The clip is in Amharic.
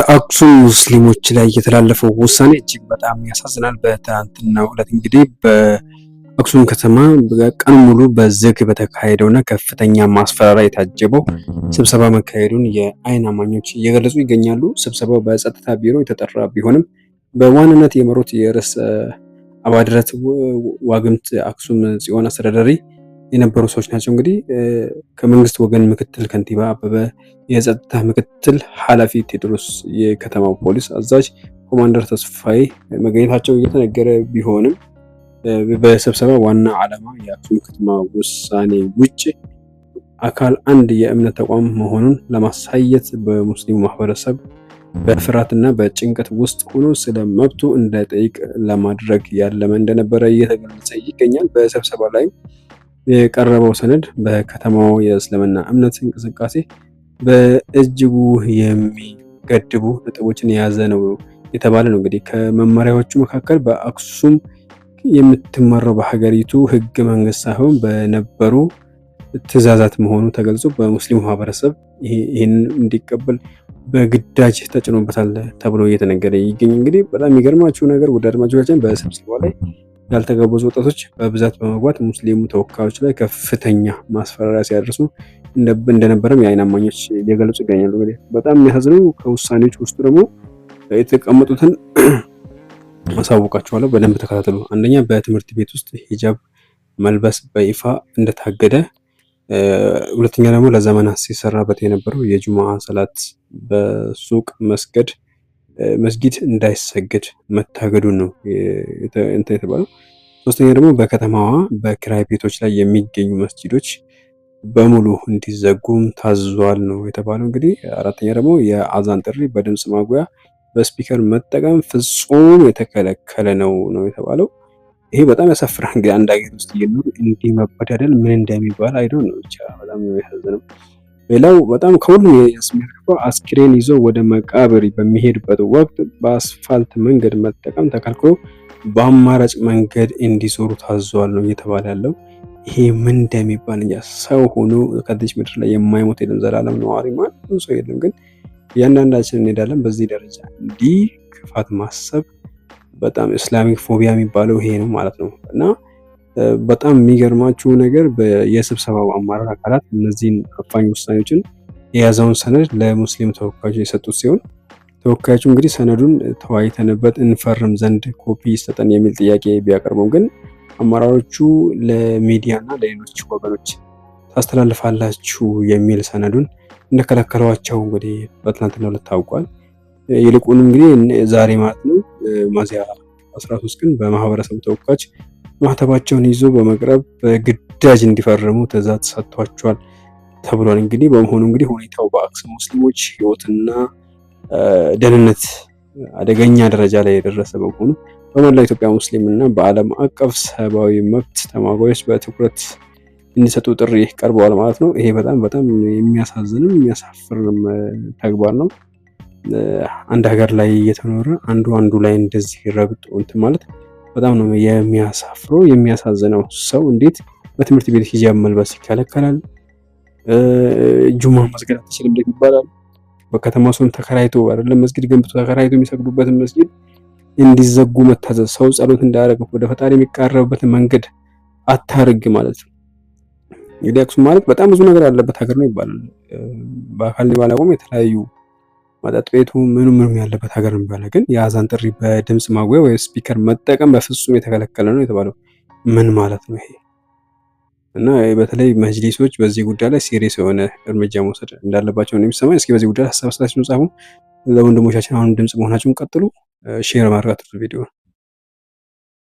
በአክሱም ሙስሊሞች ላይ የተላለፈው ውሳኔ እጅግ በጣም ያሳዝናል። በትናንትናው ዕለት እንግዲህ በአክሱም ከተማ ቀን ሙሉ በዝግ በተካሄደውና ከፍተኛ ማስፈራሪያ የታጀበው ስብሰባ መካሄዱን የዓይን እማኞች እየገለጹ ይገኛሉ። ስብሰባው በጸጥታ ቢሮ የተጠራ ቢሆንም በዋናነት የመሩት የርዕሰ አባድረት ዋግምት አክሱም ጽዮን አስተዳዳሪ የነበሩ ሰዎች ናቸው። እንግዲህ ከመንግስት ወገን ምክትል ከንቲባ አበበ፣ የጸጥታ ምክትል ኃላፊ ቴዎድሮስ፣ የከተማው ፖሊስ አዛዥ ኮማንደር ተስፋዬ መገኘታቸው እየተነገረ ቢሆንም በስብሰባ ዋና ዓላማ የአክሱም ከተማ ውሳኔ ውጭ አካል አንድ የእምነት ተቋም መሆኑን ለማሳየት በሙስሊሙ ማህበረሰብ በፍርሃትና በጭንቀት ውስጥ ሆኖ ስለ መብቱ እንዳይጠይቅ ለማድረግ ያለመ እንደነበረ እየተገለጸ ይገኛል። በስብሰባ ላይ የቀረበው ሰነድ በከተማው የእስልምና እምነት እንቅስቃሴ በእጅጉ የሚገድቡ ነጥቦችን የያዘ ነው የተባለ ነው። እንግዲህ ከመመሪያዎቹ መካከል በአክሱም የምትመራው በሀገሪቱ ህገ መንግስት ሳይሆን በነበሩ ትእዛዛት መሆኑ ተገልጾ በሙስሊሙ ማህበረሰብ ይህን እንዲቀበል በግዳጅ ተጭኖበታል ተብሎ እየተነገረ ይገኝ። እንግዲህ በጣም የሚገርማችሁ ነገር ውድ አድማጮቻችን በስብሰባ ላይ ያልተጋበዙ ወጣቶች በብዛት በመግባት ሙስሊሙ ተወካዮች ላይ ከፍተኛ ማስፈራሪያ ሲያደርሱ እንደነበረም የዓይን እማኞች እየገለጹ ይገኛሉ። እንግዲህ በጣም የሚያሳዝነው ከውሳኔዎች ውስጥ ደግሞ የተቀመጡትን አሳውቃችኋለሁ፣ በደንብ ተከታተሉ። አንደኛ በትምህርት ቤት ውስጥ ሂጃብ መልበስ በይፋ እንደታገደ፣ ሁለተኛ ደግሞ ለዘመናት ሲሰራበት የነበረው የጁማ ሰላት በሱቅ መስጊድ እንዳይሰገድ መታገዱን ነው የተባለው። ሶስተኛ ደግሞ በከተማዋ በኪራይ ቤቶች ላይ የሚገኙ መስጊዶች በሙሉ እንዲዘጉም ታዟል ነው የተባለው። እንግዲህ አራተኛ ደግሞ የአዛን ጥሪ በድምፅ ማጉያ በስፒከር መጠቀም ፍጹም የተከለከለ ነው የተባለው። ይሄ በጣም ያሳፍራል። እንግዲህ አንድ ሀገር ውስጥ እየኖሩ እንዲህ መበዳደል ምን እንደሚባል አይዶን ነው። ብቻ በጣም የሚያሳዝነው። ሌላው በጣም ከሁሉም የሚያስከፋው አስክሬን ይዞ ወደ መቃብር በሚሄድበት ወቅት በአስፋልት መንገድ መጠቀም ተከልክሎ በአማራጭ መንገድ እንዲዞሩ ታዟል ነው እየተባለ ያለው። ይሄ ምን እንደሚባል እንጃ። ሰው ሆኖ ከዚች ምድር ላይ የማይሞት የለም፣ ዘላለም ነዋሪ ማንም ሰው የለም። ግን እያንዳንዳችን እንሄዳለን። በዚህ ደረጃ እንዲህ ክፋት ማሰብ በጣም ኢስላሚክ ፎቢያ የሚባለው ይሄ ነው ማለት ነው። እና በጣም የሚገርማችሁ ነገር የስብሰባው አመራር አካላት እነዚህን አፋኝ ውሳኔዎችን የያዘውን ሰነድ ለሙስሊም ተወካዮች የሰጡት ሲሆን ተወካዮቹ እንግዲህ ሰነዱን ተወያይተንበት እንፈርም ዘንድ ኮፒ ይሰጠን የሚል ጥያቄ ቢያቀርቡም ግን አመራሮቹ ለሚዲያና ለሌሎች ወገኖች ታስተላልፋላችሁ የሚል ሰነዱን እንደከለከሏቸው እንግዲህ በትናንትናው ዕለት ታውቋል። ይልቁንም እንግዲህ ዛሬ ማለት ነው ሚያዝያ 13 ቀን በማህበረሰቡ ተወካዮች ማህተባቸውን ይዞ በመቅረብ በግዳጅ እንዲፈርሙ ትዕዛዝ ሰጥቷቸዋል ተብሏል። እንግዲህ በመሆኑ እንግዲህ ሁኔታው በአክሱም ሙስሊሞች ህይወትና ደህንነት አደገኛ ደረጃ ላይ የደረሰ በመሆኑ በመላው ኢትዮጵያ ሙስሊም እና በዓለም አቀፍ ሰብአዊ መብት ተሟጋቾች በትኩረት እንዲሰጡ ጥሪ ቀርበዋል ማለት ነው። ይሄ በጣም በጣም የሚያሳዝንም የሚያሳፍርም ተግባር ነው። አንድ ሀገር ላይ እየተኖረ አንዱ ላይ እንደዚህ ረግጦ እንትን ማለት በጣም ነው የሚያሳፍረው የሚያሳዝነው። ሰው እንዴት በትምህርት ቤት ሂጃብ መልበስ ይከለከላል? ጁማ መስገድ አትችልም እንዴት ይባላል? በከተማው ሰው ተከራይቶ አይደለም መስጊድ ገንብቶ ተከራይቶ የሚሰግዱበትን መስጊድ እንዲዘጉ መታዘዝ፣ ሰው ጸሎት እንዳያደርግ ወደ ፈጣሪ የሚቃረብበትን መንገድ አታርግ ማለት ነው። እንግዲህ አክሱም ማለት በጣም ብዙ ነገር ያለበት ሀገር ነው ይባላል። በአካል ባላቆም የተለያዩ መጠጥ ቤቱ ምንም ያለበት ሀገር ነው ይባላል። ግን የአዛን ጥሪ በድምፅ ማጉያ ወይ ስፒከር መጠቀም በፍጹም የተከለከለ ነው የተባለው ምን ማለት ነው ይሄ? እና በተለይ መጅሊሶች በዚህ ጉዳይ ላይ ሲሪየስ የሆነ እርምጃ መውሰድ እንዳለባቸው ነው የሚሰማኝ። እስኪ በዚህ ጉዳይ ሀሳብ አስተያየታችሁን ጻፉ። ለወንድሞቻችን አሁንም ድምፅ መሆናችሁን ቀጥሉ። ሼር ማድረግ አትርሱ ቪዲዮ